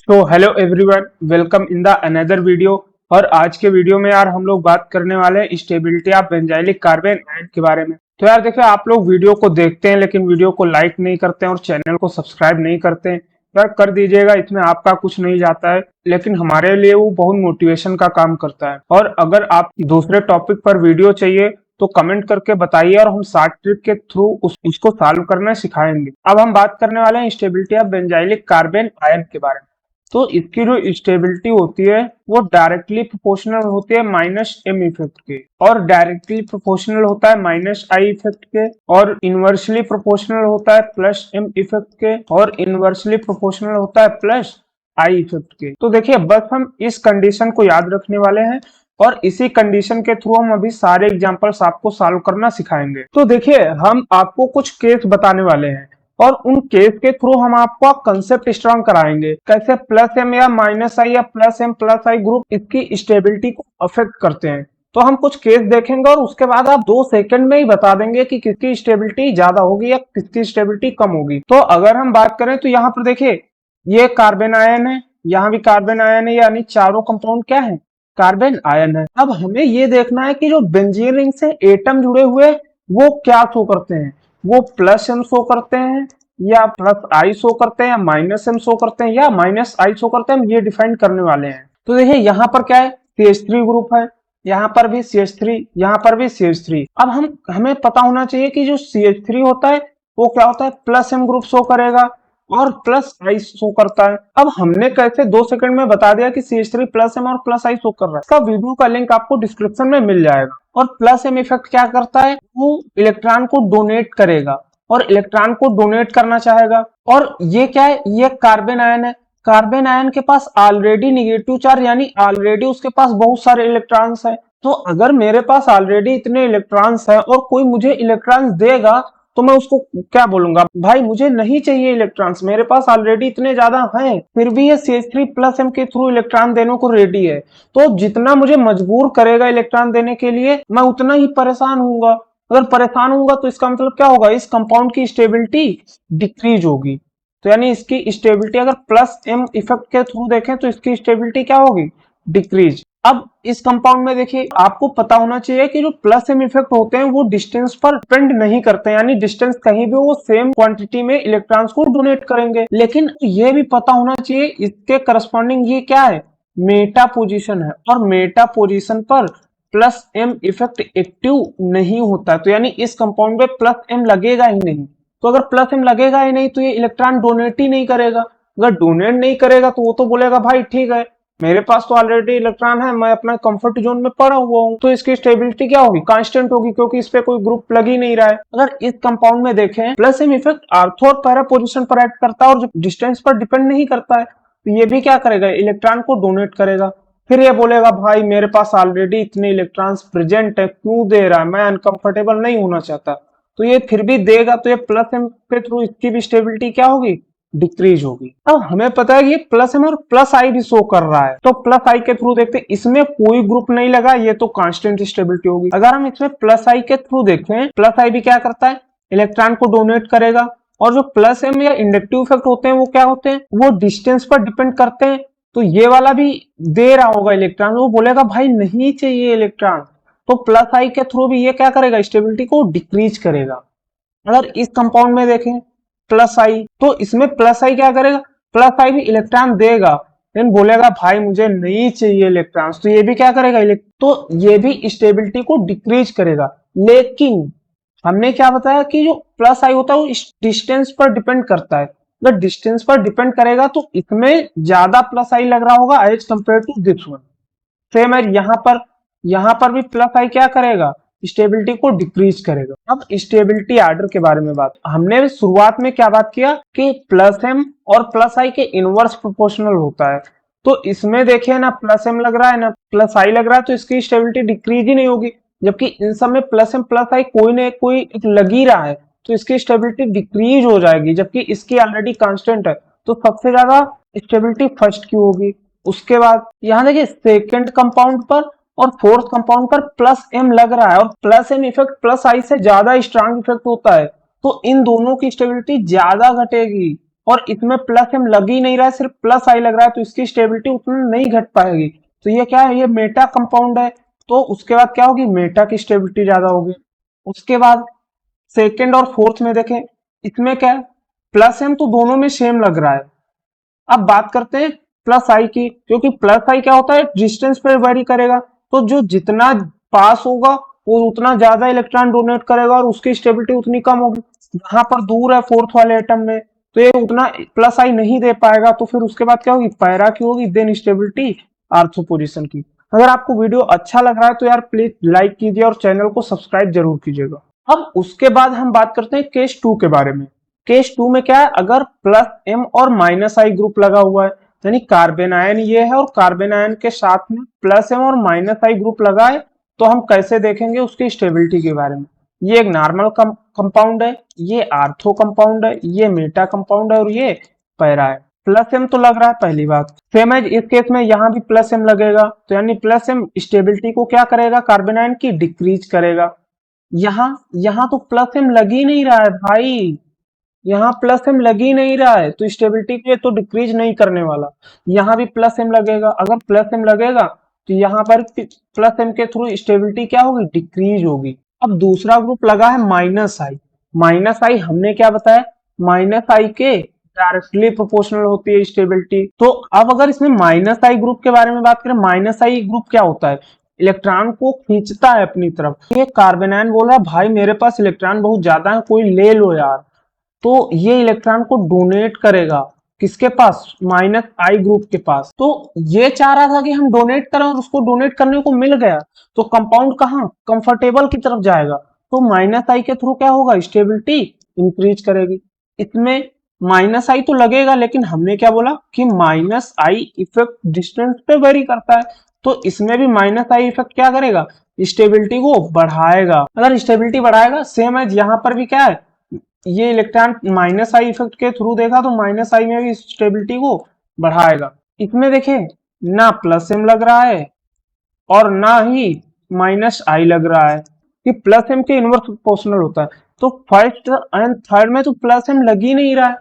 तो hello everyone, welcome in the another video. और आज के वीडियो में यार हम लोग बात करने वाले हैं stability of benzylic carbon ion के बारे में। तो यार देखिए, आप लोग वीडियो को देखते हैं लेकिन वीडियो को लाइक नहीं करते हैं और चैनल को सब्सक्राइब नहीं करते हैं। यार कर दीजिएगा, इसमें आपका कुछ नहीं जाता है लेकिन हमारे लिए वो बहुत मोटिवेशन का काम करता है। और अगर आप दूसरे टॉपिक पर वीडियो चाहिए तो कमेंट करके बताइए और हम शॉर्ट ट्रिक के थ्रू उसको सॉल्व करना सिखाएंगे। अब हम बात करने वाले हैं stability of benzylic carbon ion के बारे में। तो इसकी जो स्टेबिलिटी होती है वो डायरेक्टली प्रोपोर्शनल होती है माइनस एम इफेक्ट के, और डायरेक्टली प्रोपोर्शनल होता है माइनस आई इफेक्ट के, और इनवर्सली प्रोपोर्शनल होता है प्लस एम इफेक्ट के, और इनवर्सली प्रोपोर्शनल होता है प्लस आई इफेक्ट के। तो देखिए, बस हम इस कंडीशन को याद रखने वाले हैं और इसी कंडीशन के थ्रू हम अभी सारे एग्जांपल्स आपको सॉल्व करना सिखाएंगे। तो देखिए, हम आपको कुछ केस बताने वाले हैं और उन केस के थ्रू हम आपको कंसेप्ट स्ट्रॉन्ग कराएंगे, कैसे प्लस एम या माइनस आई या प्लस एम प्लस आई ग्रुप इसकी स्टेबिलिटी को अफेक्ट करते हैं। तो हम कुछ केस देखेंगे और उसके बाद आप 2 सेकंड में ही बता देंगे कि किसकी स्टेबिलिटी ज्यादा होगी या किसकी स्टेबिलिटी कम होगी। तो अगर हम बात करें तो यहाँ पर देखिए, ये कार्बन आयन है, यहाँ भी कार्बन आयन है, यानी चारों कंपाउंड क्या है, कार्बन आयन है। अब हमें ये देखना है कि जो बेंजीन रिंग से एटम जुड़े हुए वो क्या शो करते हैं, वो प्लस एम शो करते हैं या प्लस आई शो करते हैं या माइनस एम शो करते हैं या माइनस आई शो करते हैं, हम ये डिफाइन करने वाले हैं। तो देखिए, यहाँ पर क्या है, CH3 ग्रुप है, यहाँ पर भी CH3, यहाँ पर भी CH3। अब हमें पता होना चाहिए कि जो CH3 होता है वो क्या होता है, प्लस एम ग्रुप शो करेगा और प्लस आई शो करता है। अब हमने कैसे 2 सेकंड में बता दिया कि CH3 प्लस एम और प्लस आई शो कर रहा है। इसका वीडियो का लिंक आपको डिस्क्रिप्शन में मिल जाएगा। और प्लस एम इफेक्ट क्या करता है, वो इलेक्ट्रॉन को डोनेट करेगा और इलेक्ट्रॉन को डोनेट करना चाहेगा। और ये क्या है, ये कार्बन आयन है। कार्बन आयन के पास ऑलरेडी निगेटिव चार्ज, यानी ऑलरेडी उसके पास बहुत सारे इलेक्ट्रॉन्स है। तो अगर मेरे पास ऑलरेडी इतने इलेक्ट्रॉन्स है और कोई मुझे इलेक्ट्रॉन्स देगा तो मैं उसको क्या बोलूंगा, भाई मुझे नहीं चाहिए इलेक्ट्रॉन्स, मेरे पास ऑलरेडी इतने ज्यादा हैं। फिर भी ये CH3 प्लस एम के थ्रू इलेक्ट्रॉन देने को रेडी है। तो जितना मुझे मजबूर करेगा इलेक्ट्रॉन देने के लिए, मैं उतना ही परेशान होऊंगा। अगर परेशान होऊंगा तो इसका मतलब क्या होगा, इस कंपाउंड की स्टेबिलिटी डिक्रीज होगी। तो यानी इसकी स्टेबिलिटी अगर प्लस एम इफेक्ट के थ्रू देखें तो इसकी स्टेबिलिटी क्या होगी, डिक्रीज। अब इस कंपाउंड में देखिए, आपको पता होना चाहिए कि जो प्लस एम इफेक्ट होते हैं वो डिस्टेंस पर डिपेंड नहीं करते, यानी डिस्टेंस कहीं भी वो सेम क्वांटिटी में इलेक्ट्रॉन्स को डोनेट करेंगे। लेकिन ये भी पता होना चाहिए इसके करस्पॉन्डिंग ये क्या है, मेटा पोजीशन है, और मेटा पोजीशन पर प्लस एम इफेक्ट एक्टिव नहीं होता। तो यानी इस कंपाउंड में प्लस एम लगेगा ही नहीं। तो अगर प्लस एम लगेगा ही नहीं तो ये इलेक्ट्रॉन डोनेट ही नहीं करेगा। अगर डोनेट नहीं करेगा तो वो तो बोलेगा भाई ठीक है, मेरे पास तो ऑलरेडी इलेक्ट्रॉन है, मैं अपना कंफर्ट जोन में पड़ा हुआ हूँ, तो इसकी स्टेबिलिटी क्या होगी, कांस्टेंट होगी, क्योंकि इस पे कोई ग्रुप लग ही नहीं रहा है। अगर इस कंपाउंड में देखें, प्लस एम इफेक्ट आर्थो और पैरा पोजीशन पर एक्ट करता है और डिस्टेंस पर डिपेंड नहीं करता है। तो ये भी क्या करेगा, इलेक्ट्रॉन को डोनेट करेगा। फिर ये बोलेगा भाई मेरे पास ऑलरेडी इतने इलेक्ट्रॉन्स प्रेजेंट है, क्यों दे रहा है, मैं अनकंफर्टेबल नहीं होना चाहता। तो ये फिर भी देगा, तो ये प्लस एम के थ्रू इसकी भी स्टेबिलिटी क्या होगी, डिक्रीज होगी। अब हमें पता है कि ये प्लस एम और प्लस आई भी शो कर रहा है, तो प्लस आई के थ्रू देखते हैं, इसमें कोई ग्रुप नहीं लगा, ये तो कांस्टेंट स्टेबिलिटी होगी। अगर हम इसमें प्लस आई के थ्रू देखें, प्लस आई भी क्या करता है, इलेक्ट्रॉन को डोनेट करेगा। और जो प्लस एम या इंडक्टिव इफेक्ट होते हैं वो क्या होते हैं, वो डिस्टेंस पर डिपेंड करते हैं। तो ये वाला भी दे रहा होगा इलेक्ट्रॉन, वो बोलेगा भाई नहीं चाहिए इलेक्ट्रॉन, तो प्लस आई के थ्रू भी ये क्या करेगा, स्टेबिलिटी को डिक्रीज करेगा। अगर इस कंपाउंड में देखें प्लस आई, तो इसमें प्लस आई क्या करेगा, प्लस आई भी इलेक्ट्रॉन देगा, लेकिन बोलेगा भाई मुझे नहीं चाहिए इलेक्ट्रॉन्स, तो ये भी क्या करेगा, तो ये भी स्टेबिलिटी को डिक्रीज करेगा। लेकिन हमने क्या बताया कि जो प्लस आई होता है वो डिस्टेंस पर डिपेंड करता है। अगर डिस्टेंस पर डिपेंड करेगा तो इसमें ज्यादा प्लस आई लग रहा होगा as compared to this one. Same है यहाँ पर भी प्लस आई क्या करेगा, स्टेबिलिटी को डिक्रीज करेगा। अब स्टेबिलिटी आर्डर के बारे में बात, हमने शुरुआत में क्या बात किया कि प्लस एम और प्लस आई के इनवर्स प्रोपोर्शनल होता है। तो इसमें देखिए ना, प्लस एम लग रहा है ना प्लस आई लग रहा है, तो इसकी स्टेबिलिटी डिक्रीज ही नहीं होगी। जबकि इन सब में प्लस एम प्लस आई कोई ना कोई एक लग ही रहा है, तो इसकी स्टेबिलिटी डिक्रीज हो जाएगी, जबकि इसकी ऑलरेडी कांस्टेंट है। तो सबसे ज्यादा स्टेबिलिटी फर्स्ट की होगी। उसके बाद यहाँ देखिए, सेकेंड कंपाउंड पर और फोर्थ कंपाउंड पर प्लस एम लग रहा है, और प्लस एम इफेक्ट प्लस आई से ज्यादा स्ट्रांग इफेक्ट होता है, तो इन दोनों की स्टेबिलिटी ज्यादा घटेगी। और इसमें प्लस एम लग ही नहीं रहा है, सिर्फ प्लस आई लग रहा है, तो इसकी स्टेबिलिटी उतनी नहीं घट पाएगी। तो ये क्या है, ये मेटा कंपाउंड है। तो उसके बाद क्या होगी, मेटा की स्टेबिलिटी ज्यादा होगी। उसके बाद सेकेंड और फोर्थ में देखें, इसमें क्या है, प्लस एम तो दोनों में सेम लग रहा है। अब बात करते हैं प्लस आई की, क्योंकि प्लस आई क्या होता है, डिस्टेंस पे वेरी करेगा। तो जो जितना पास होगा वो उतना ज्यादा इलेक्ट्रॉन डोनेट करेगा और उसकी स्टेबिलिटी उतनी कम होगी। यहाँ पर दूर है फोर्थ वाले एटम में, तो ये उतना प्लस आई नहीं दे पाएगा। तो फिर उसके बाद क्या होगी, पैरा की होगी, देन स्टेबिलिटी आर्थो पोजीशन की। अगर आपको वीडियो अच्छा लग रहा है तो यार प्लीज लाइक कीजिए और चैनल को सब्सक्राइब जरूर कीजिएगा। अब उसके बाद हम बात करते हैं केस 2 के बारे में। केस 2 में क्या है, अगर प्लस एम और माइनस आई ग्रुप लगा हुआ है, यानी कार्बन आयन ये है और कार्बन आयन के साथ में प्लस एम और माइनस आई ग्रुप लगा है, तो हम कैसे देखेंगे उसकी स्टेबिलिटी के बारे में। ये एक नॉर्मल कंपाउंड है, ये आर्थो कंपाउंड है, ये मेटा कंपाउंड है और ये पैरा है। प्लस एम तो लग रहा है, पहली बात। सेम है इस केस में, यहाँ भी प्लस एम लगेगा, तो यानी प्लस एम स्टेबिलिटी को क्या करेगा, कार्बन आयन की डिक्रीज करेगा। यहाँ यहाँ तो प्लस एम लग ही नहीं रहा है भाई, यहाँ प्लस एम लग ही नहीं रहा है, तो स्टेबिलिटी के तो डिक्रीज नहीं करने वाला। यहाँ भी प्लस एम लगेगा, अगर प्लस एम लगेगा तो यहाँ पर प्लस एम के थ्रू स्टेबिलिटी क्या होगी, डिक्रीज होगी। अब दूसरा ग्रुप लगा है माइनस आई। माइनस आई हमने क्या बताया, माइनस आई के डायरेक्टली प्रोपोर्शनल होती है स्टेबिलिटी। तो अब अगर इसमें माइनस आई ग्रुप के बारे में बात करें, माइनस आई ग्रुप क्या होता है, इलेक्ट्रॉन को खींचता है अपनी तरफ। ये कार्बन आयन बोल रहा है भाई मेरे पास इलेक्ट्रॉन बहुत ज्यादा है, कोई ले लो यार। तो ये इलेक्ट्रॉन को डोनेट करेगा किसके पास, माइनस आई ग्रुप के पास। तो ये चाह रहा था कि हम डोनेट करें और उसको डोनेट करने को मिल गया, तो कंपाउंड कहाँ, कंफर्टेबल की तरफ जाएगा। तो माइनस आई के थ्रू क्या होगा, स्टेबिलिटी इंक्रीज करेगी। इसमें माइनस आई तो लगेगा, लेकिन हमने क्या बोला कि माइनस आई इफेक्ट डिस्टेंस पे वेरी करता है, तो इसमें भी माइनस आई इफेक्ट क्या करेगा, स्टेबिलिटी को बढ़ाएगा। अगर स्टेबिलिटी बढ़ाएगा, सेम है यहाँ पर भी क्या है, ये इलेक्ट्रॉन माइनस आई इफेक्ट के थ्रू देखा तो माइनस आई में भी स्टेबिलिटी को बढ़ाएगा। इसमें देखें ना प्लस एम लग रहा है और ना ही माइनस आई लग रहा है, कि प्लस एम के इनवर्स प्रोपोर्शनल होता है। तो फर्स्ट एंड थर्ड में तो प्लस एम लग ही नहीं रहा है,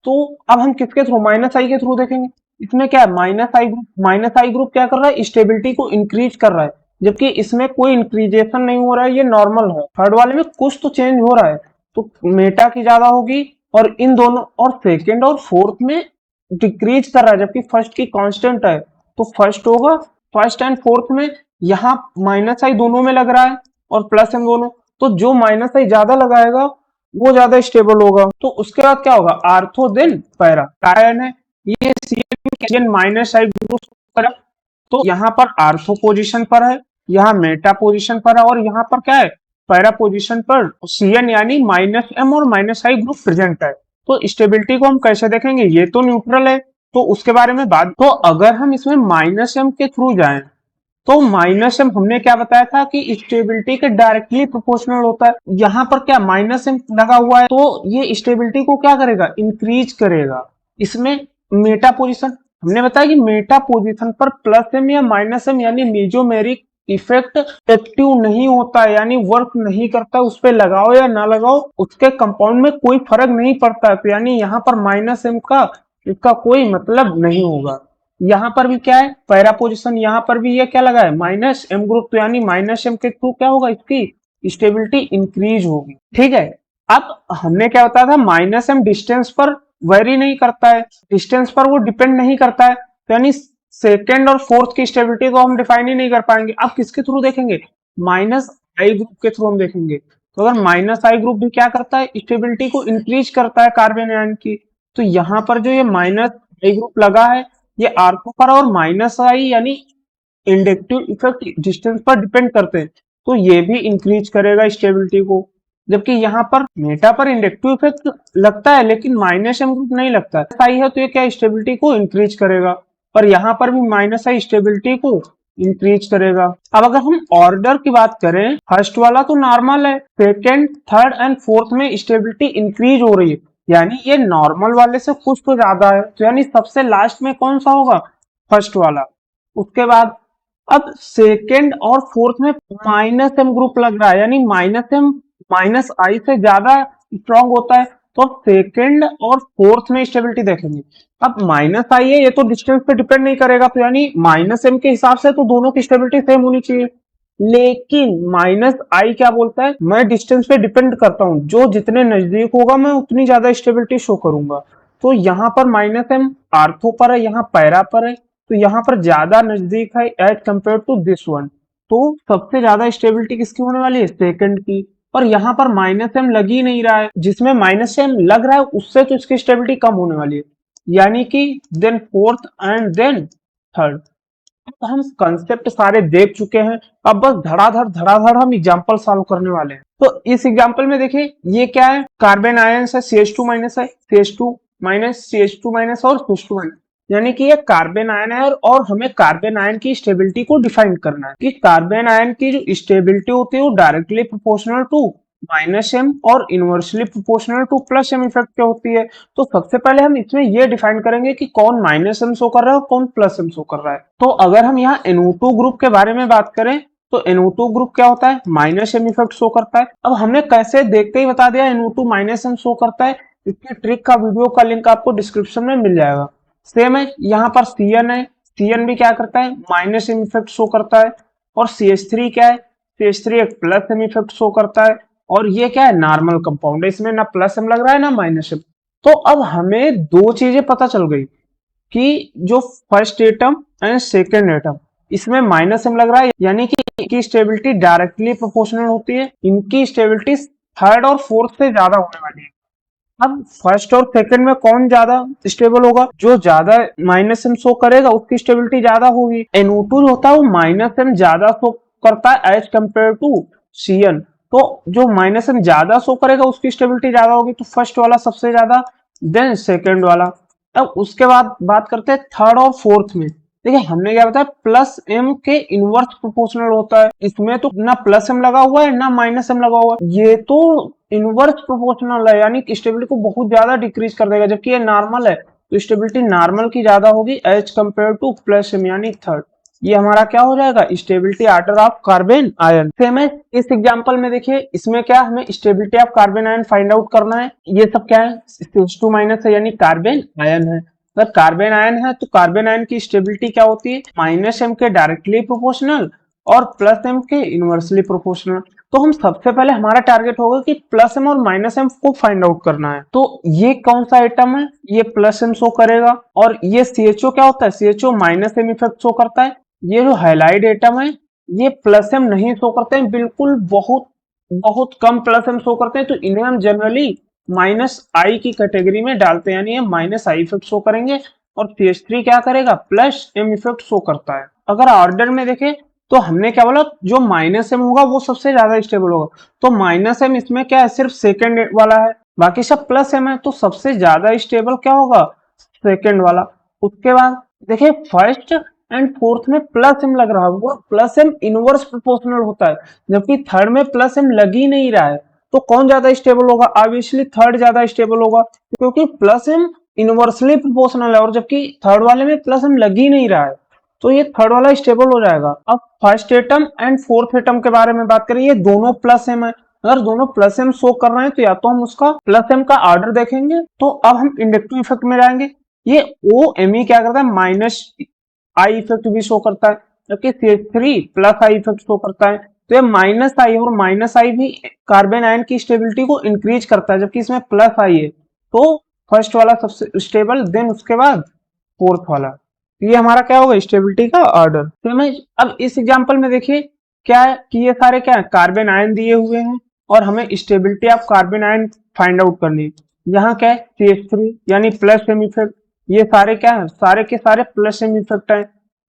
तो अब हम किसके थ्रू, माइनस आई के थ्रू देखेंगे। इसमें क्या है, माइनस आई ग्रुप क्या कर रहा है, स्टेबिलिटी को इंक्रीज कर रहा है, जबकि इसमें कोई इंक्रीजेशन नहीं हो रहा है, ये नॉर्मल है। थर्ड वाले में कुछ तो चेंज हो रहा है, तो मेटा की ज्यादा होगी और इन दोनों, और सेकेंड और फोर्थ में डिक्रीज कर रहा है, जबकि फर्स्ट की कांस्टेंट है, तो फर्स्ट होगा। फर्स्ट एंड फोर्थ में यहाँ माइनस आई दोनों में लग रहा है और प्लस एम दोनों, तो जो माइनस आई ज्यादा लगाएगा वो ज्यादा स्टेबल होगा। तो उसके बाद क्या होगा, आर्थो देन पैरा। आयन है ये CN माइनस आई ग्रुप पर है, तो यहाँ पर आर्थो पोजीशन पर है, यहाँ मेटा पोजीशन पर है, और यहाँ पर क्या है, पैरा पोजीशन पर CN यानी माइनस एम और माइनस आई ग्रुप प्रेजेंट है। तो स्टेबिलिटी को हम कैसे देखेंगे, ये तो न्यूट्रल है, तो उसके बारे में बात। तो अगर हम इसमें माइनस एम के थ्रू जाएं, तो माइनस एम हमने क्या बताया था कि स्टेबिलिटी के डायरेक्टली प्रोपोर्शनल होता है। यहाँ पर क्या माइनस एम लगा हुआ है, तो ये स्टेबिलिटी को क्या करेगा, इंक्रीज करेगा। इसमें मेटा पोजीशन हमने बताया कि मेटा पोजीशन पर प्लस एम या माइनस एम यानी मेजोमेरिक इफेक्ट एक्टिव नहीं होता है, यानी वर्क नहीं करता। उस पर लगाओ या ना लगाओ उसके कंपाउंड में कोई फर्क नहीं पड़ता है, तो यानी यहाँ पर माइनस एम का इसका कोई मतलब नहीं होगा। यहाँ पर भी क्या है, पैरा पोजीशन, यहाँ पर भी ये क्या लगा है, माइनस एम ग्रुप, तो यानी माइनस एम के थ्रू क्या होगा, इसकी स्टेबिलिटी इंक्रीज होगी। ठीक है, अब हमने क्या बताया था, माइनस एम डिस्टेंस पर वेरी नहीं करता है, डिस्टेंस पर वो डिपेंड नहीं करता है, तो यानी सेकेंड और फोर्थ की स्टेबिलिटी को हम डिफाइन ही नहीं कर पाएंगे। अब किसके थ्रू देखेंगे, माइनस आई ग्रुप के थ्रू हम देखेंगे। तो अगर माइनस आई ग्रुप भी क्या करता है, स्टेबिलिटी को इंक्रीज करता है कार्बन आयन की, तो यहाँ पर जो ये माइनस आई ग्रुप लगा है ये आर्थो पर, और माइनस आई यानी इंडक्टिव इफेक्ट डिस्टेंस पर डिपेंड करते हैं, तो ये भी इंक्रीज करेगा स्टेबिलिटी को। जबकि यहाँ पर मेटा पर इंडक्टिव इफेक्ट लगता है लेकिन माइनस एम ग्रुप नहीं लगता है, आई है तो ये क्या स्टेबिलिटी को इंक्रीज करेगा, और यहाँ पर भी माइनस आई स्टेबिलिटी को इंक्रीज करेगा। अब अगर हम ऑर्डर की बात करें, फर्स्ट वाला तो नॉर्मल है, सेकेंड थर्ड एंड फोर्थ में स्टेबिलिटी इंक्रीज हो रही है, यानी ये नॉर्मल वाले से कुछ तो ज्यादा है, तो यानी सबसे लास्ट में कौन सा होगा, फर्स्ट वाला। उसके बाद अब सेकेंड और फोर्थ में माइनस एम ग्रुप लग रहा है, यानी माइनस एम माइनस आई से ज्यादा स्ट्रॉन्ग होता है, तो सेकंड और फोर्थ में स्टेबिलिटी देखेंगे। अब माइनस आई है, ये तो डिस्टेंस पे डिपेंड नहीं करेगा, तो यानी माइनस एम के हिसाब से तो दोनों की स्टेबिलिटी सेम होनी चाहिए। लेकिन माइनस आई क्या बोलता है, मैं डिस्टेंस पे डिपेंड करता हूं, जो जितने नजदीक होगा मैं उतनी ज्यादा स्टेबिलिटी शो करूंगा। तो यहाँ पर माइनस एम आर्थो पर है, यहाँ पैरा पर है, तो यहाँ पर ज्यादा नजदीक है as compared to this one. तो सबसे ज्यादा स्टेबिलिटी किसकी होने वाली है, सेकंड की। पर यहाँ पर माइनस एम लग ही नहीं रहा है, जिसमें माइनस एम लग रहा है उससे तो इसकी स्टेबिलिटी कम होने वाली है, यानी कि then fourth and then third. तो हम कंसेप्ट सारे देख चुके हैं, अब बस धड़ाधड़ हम एग्जांपल सॉल्व करने वाले हैं। तो इस एग्जांपल में देखिए ये क्या है, कार्बन आयंस है, CH2 माइनस है, CH2 माइनस, CH2 माइनस और CH2 माइनस, यानी कि ये कार्बन आयन है। और हमें कार्बन आयन की स्टेबिलिटी को डिफाइन करना है कि कार्बन आयन की जो स्टेबिलिटी होती है वो directly proportional to minus M और inversely proportional to plus M effect क्या होती है। तो सबसे पहले हम इसमें ये डिफाइन करेंगे कि कौन माइनस एम शो कर रहा है और कौन प्लस एम शो कर रहा है। तो अगर हम यहाँ NO2 ग्रुप के बारे में बात करें तो NO2 ग्रुप क्या होता है, माइनस एम इफेक्ट शो करता है। अब हमने कैसे देखते ही बता दिया NO2 माइनस एम शो करता है, इसकी ट्रिक का वीडियो का लिंक आपको डिस्क्रिप्शन में मिल जाएगा। सेम है यहाँ पर CN है, CN भी क्या करता है, माइनस एम इफेक्ट शो करता है। और CH3 क्या है, CH3 एक प्लस एम इफेक्ट शो करता है। और ये क्या है, नॉर्मल कंपाउंड है, इसमें ना प्लस एम लग रहा है ना माइनस एम। तो अब हमें दो चीजें पता चल गई कि जो first atom and second atom इसमें माइनस एम लग रहा है, यानी कि इनकी स्टेबिलिटी डायरेक्टली प्रोपोर्शनल होती है, इनकी स्टेबिलिटी थर्ड और फोर्थ से ज्यादा होने वाली है। अब फर्स्ट और सेकंड में कौन ज्यादा स्टेबल होगा, जो ज्यादा माइनस एम शो करेगा उसकी स्टेबिलिटी ज्यादा होगी। NO2 होता है वो माइनस एम ज्यादा शो करता है एज कंपेयर टू CN। तो जो माइनस एम ज्यादा शो करेगा उसकी स्टेबिलिटी ज्यादा होगी, तो फर्स्ट वाला सबसे ज्यादा, देन सेकेंड वाला। अब उसके बाद बात करते हैं थर्ड और फोर्थ में। देखिए हमने क्या बताया, प्लस एम के इनवर्स प्रोपोर्शनल होता है, इसमें तो ना प्लस एम लगा हुआ है ना माइनस एम लगा हुआ है, ये तो इनवर्स प्रोपोर्शनल है, यानी स्टेबिलिटी को बहुत ज्यादा डिक्रीज कर देगा। जबकि ये नॉर्मल है तो स्टेबिलिटी नॉर्मल की ज्यादा होगी as compared to plus M यानी थर्ड। ये हमारा क्या हो जाएगा, stability order of carbanion. Same है इस एग्जांपल में, देखिए इसमें क्या हमें stability of carbanion find out करना है। ये सब क्या है, CH2 माइनस है यानी कार्बन आयन है। अगर कार्बन आयन है तो कार्बन आयन की स्टेबिलिटी क्या होती है, माइनस एम के डायरेक्टली प्रोपोर्शनल और प्लस एम के इनवर्सली प्रोपोर्शनल। तो हम सबसे पहले हमारा टारगेट होगा कि प्लस एम और माइनस एम को फाइंड आउट करना है। तो ये कौन सा आइटम है, ये प्लस एम शो करेगा। और ये CHO क्या होता है, CHO minus M effect show करता है। ये जो हाईलाइट एटम है ये प्लस एम नहीं शो करते हैं, बिल्कुल बहुत बहुत कम प्लस एम शो करते हैं, तो इन्हें हम जनरली माइनस आई की कैटेगरी में डालते हैं, यानी ये माइनस आई इफेक्ट शो करेंगे। और CH3 क्या करेगा, प्लस एम इफेक्ट शो करता है। अगर ऑर्डर में देखें तो हमने क्या बोला, जो माइनस एम होगा वो सबसे ज्यादा स्टेबल होगा। तो माइनस एम इसमें क्या है, सिर्फ सेकेंड वाला है, बाकी सब प्लस एम है, तो सबसे ज्यादा स्टेबल क्या होगा, सेकेंड वाला। उसके बाद देखिए फर्स्ट एंड फोर्थ में प्लस एम लग रहा है, वो प्लस एम इनवर्स प्रोपोर्शनल होता है, जबकि थर्ड में प्लस एम लग ही नहीं रहा है। तो कौन ज्यादा स्टेबल होगा, ऑब्वियसली थर्ड ज्यादा स्टेबल होगा, क्योंकि प्लस एम इनवर्सली प्रोपोर्शनल है और जबकि थर्ड वाले में प्लस एम लग ही नहीं रहा है, तो ये थर्ड वाला स्टेबल हो जाएगा। अब first atom and fourth atom के बारे में बात करें, ये दोनों प्लस एम है। अगर दोनों प्लस एम शो कर रहे हैं तो या तो हम उसका प्लस एम का ऑर्डर देखेंगे। तो अब हम इंडक्टिव इफेक्ट में जाएंगे। ये OMe क्या करता है, माइनस आई इफेक्ट भी शो करता है, जबकि CH3 plus I effect show करता है। तो ये माइनस आई और माइनस आई भी कार्बन आयन की स्टेबिलिटी को इंक्रीज करता है, जबकि इसमें प्लस आई है। तो फर्स्ट वाला सबसे स्टेबल, देन उसके बाद फोर्थ वाला। ये हमारा क्या होगा, स्टेबिलिटी का ऑर्डर। समझ। अब इस एग्जांपल में देखिए क्या है कि ये सारे क्या है, कार्बन आयन दिए हुए हैं और हमें stability of carbanion find out करनी है। यहाँ क्या है, CH3 यानी प्लस एम इफेक्ट। ये सारे क्या है, सारे के सारे प्लस एम इफेक्ट है,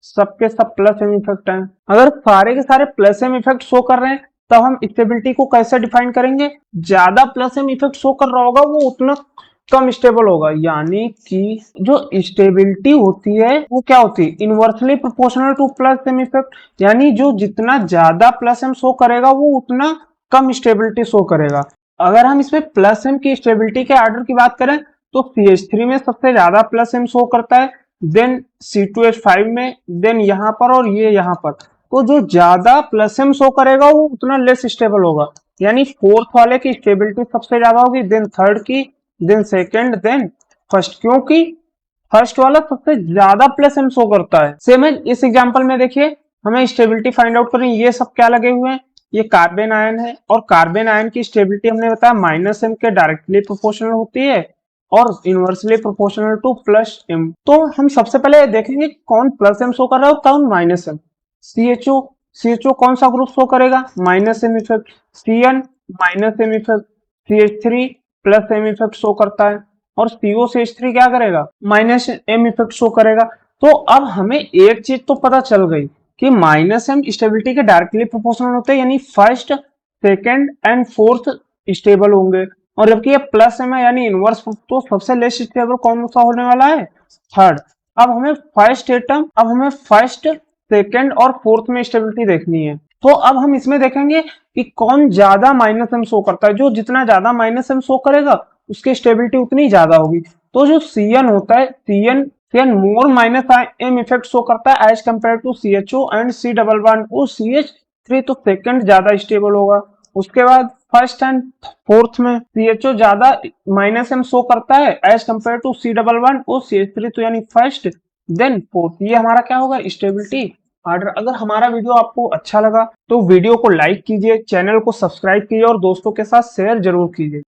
सबके सब प्लस एम इफेक्ट है। अगर सारे के सारे प्लस एम इफेक्ट शो कर रहे हैं तब हम स्टेबिलिटी को कैसे डिफाइन करेंगे, ज्यादा प्लस एम इफेक्ट शो कर रहा होगा वो उतना कम स्टेबल होगा, यानी कि जो स्टेबिलिटी होती है वो क्या होती है, inversely proportional to plus M effect, यानी जो जितना ज्यादा प्लस एम शो करेगा वो उतना कम स्टेबिलिटी शो करेगा। अगर हम इसमें प्लस एम की स्टेबिलिटी के ऑर्डर की बात करें तो CH3 में सबसे ज्यादा प्लस एम शो करता है, देन C2H5 में, देन यहाँ पर और ये यहाँ पर। तो जो ज्यादा प्लस एम शो करेगा वो उतना लेस स्टेबल होगा, यानी फोर्थ वाले की स्टेबिलिटी सबसे ज्यादा होगी, देन थर्ड की, देन सेकंड, देन फर्स्ट, क्योंकि फर्स्ट वाला सबसे ज्यादा प्लस एम शो करता है। सेम है इस एग्जांपल में, देखिए हमें स्टेबिलिटी फाइंड आउट करनी है। ये सब क्या लगे हुए हैं, ये कार्बन आयन है, और कार्बन आयन की स्टेबिलिटी हमने बताया माइनस एम के डायरेक्टली प्रोपोर्शनल होती है और inversely proportional to plus M. तो हम सबसे पहले देखेंगे कौन प्लस एम शो कर रहा है और कौन माइनस एम। सीएचओ कौन सा ग्रुप शो करेगा, minus M effect. CN minus M effect. सीएच3 प्लस एम इफेक्ट शो करता है, और COCH3 क्या करेगा, माइनस एम इफेक्ट शो करेगा। तो अब हमें एक चीज तो पता चल गई कि माइनस एम स्टेबिलिटी के डायरेक्टली प्रोपोर्शनल होते हैं, यानी first, second and fourth stable होंगे, और जबकि ये प्लस एम है यानी इनवर्स, तो सबसे लेस स्टेबल कौन सा होने वाला है, थर्ड। अब हमें फर्स्ट, सेकंड और फोर्थ में स्टेबिलिटी देखनी है। तो अब हम इसमें देखेंगे कि कौन ज्यादा माइनस एम शो करता है। जो जितना ज्यादा माइनस एम शो करेगा उसकी स्टेबिलिटी उतनी ज्यादा होगी। तो जो सीएन होता है, CN more minus M effect show करता है as compared to CHO and C double bond O CH3, तो सेकंड ज्यादा स्टेबल होगा। उसके बाद फर्स्ट एंड फोर्थ में सीएचओ ज्यादा माइनस एम शो करता है as compared to C double bond O CH3, तो यानी फर्स्ट देन फोर्थ। ये हमारा क्या होगा, स्टेबिलिटी ऑर्डर। अगर हमारा वीडियो आपको अच्छा लगा तो वीडियो को लाइक कीजिए, चैनल को सब्सक्राइब कीजिए और दोस्तों के साथ शेयर जरूर कीजिए।